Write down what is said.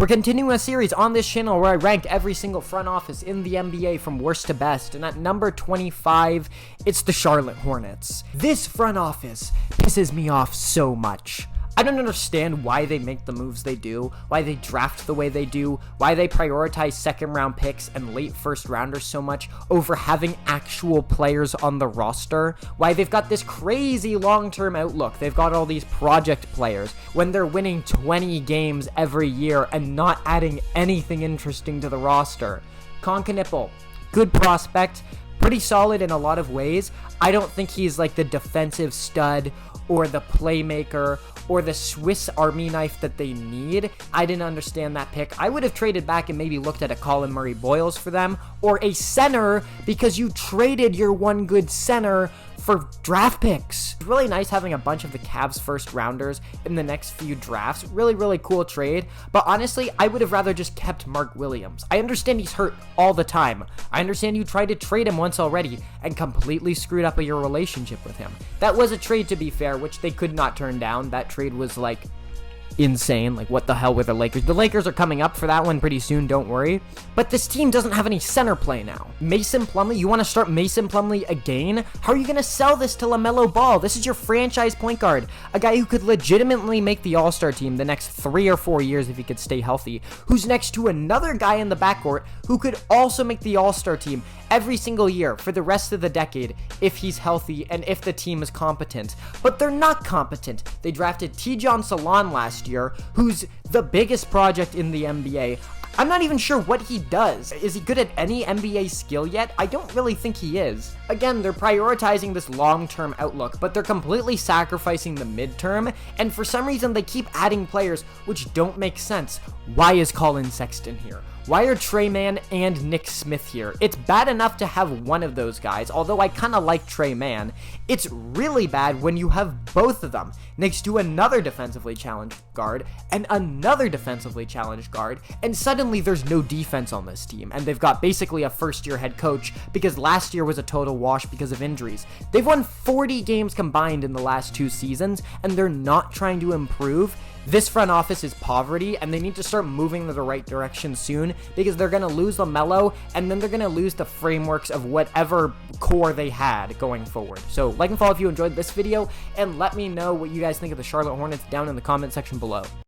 We're continuing a series on this channel where I rank every single front office in the NBA from worst to best, and at number 25, it's the Charlotte Hornets. This front office pisses me off so much. I don't understand why they make the moves they do, why they draft the way they do, why they prioritize second-round picks and late first-rounders so much over having actual players on the roster, why they've got this crazy long-term outlook. They've got all these project players when they're winning 20 games every year and not adding anything interesting to the roster. Concanipple, good prospect, pretty solid in a lot of ways. I don't think he's like the defensive stud or the playmaker or the Swiss Army knife that they need. I didn't understand that pick. I would have traded back and maybe looked at a Colin Murray Boyles for them, or a center, because you traded your one good center for draft picks. It's really nice having a bunch of the Cavs first rounders in the next few drafts. Really cool trade. But honestly, I would have rather just kept Mark Williams. I understand he's hurt all the time. I understand you tried to trade him once already and completely screwed up your relationship with him. That was a trade, to be fair, which they could not turn down. That trade was like insane. Like, what the hell with the Lakers? The Lakers are coming up for that one pretty soon, don't worry. But this team doesn't have any center play now. Mason Plumlee, you want to start Mason Plumlee again? How are you going to sell this to Lamelo Ball? This is your franchise point guard, a guy who could legitimately make the All-Star team the next 3 or 4 years if he could stay healthy, who's next to another guy in the backcourt who could also make the All-Star team every single year for the rest of the decade if he's healthy and if the team is competent. But they're not competent. They drafted Tijon Salon last year, who's the biggest project in the NBA. I'm not even sure what he does. Is he good at any NBA skill yet? I don't really think he is. Again, they're prioritizing this long-term outlook, but they're completely sacrificing the midterm, and for some reason they keep adding players which don't make sense. Why is Colin Sexton here? Why are Trey Mann and Nick Smith here? It's bad enough to have one of those guys, although I kind of like Trey Mann. It's really bad when you have both of them next to another defensively challenged guard and another defensively challenged guard, and suddenly there's no defense on this team, and they've got basically a first-year head coach because last year was a total wash because of injuries. They've won 40 games combined in the last 2 seasons, and they're not trying to improve. This front office is poverty, and they need to start moving in the right direction soon because they're going to lose Lamelo, and then they're going to lose the frameworks of whatever core they had going forward. So like and follow if you enjoyed this video, and let me know what you guys think of the Charlotte Hornets down in the comment section below.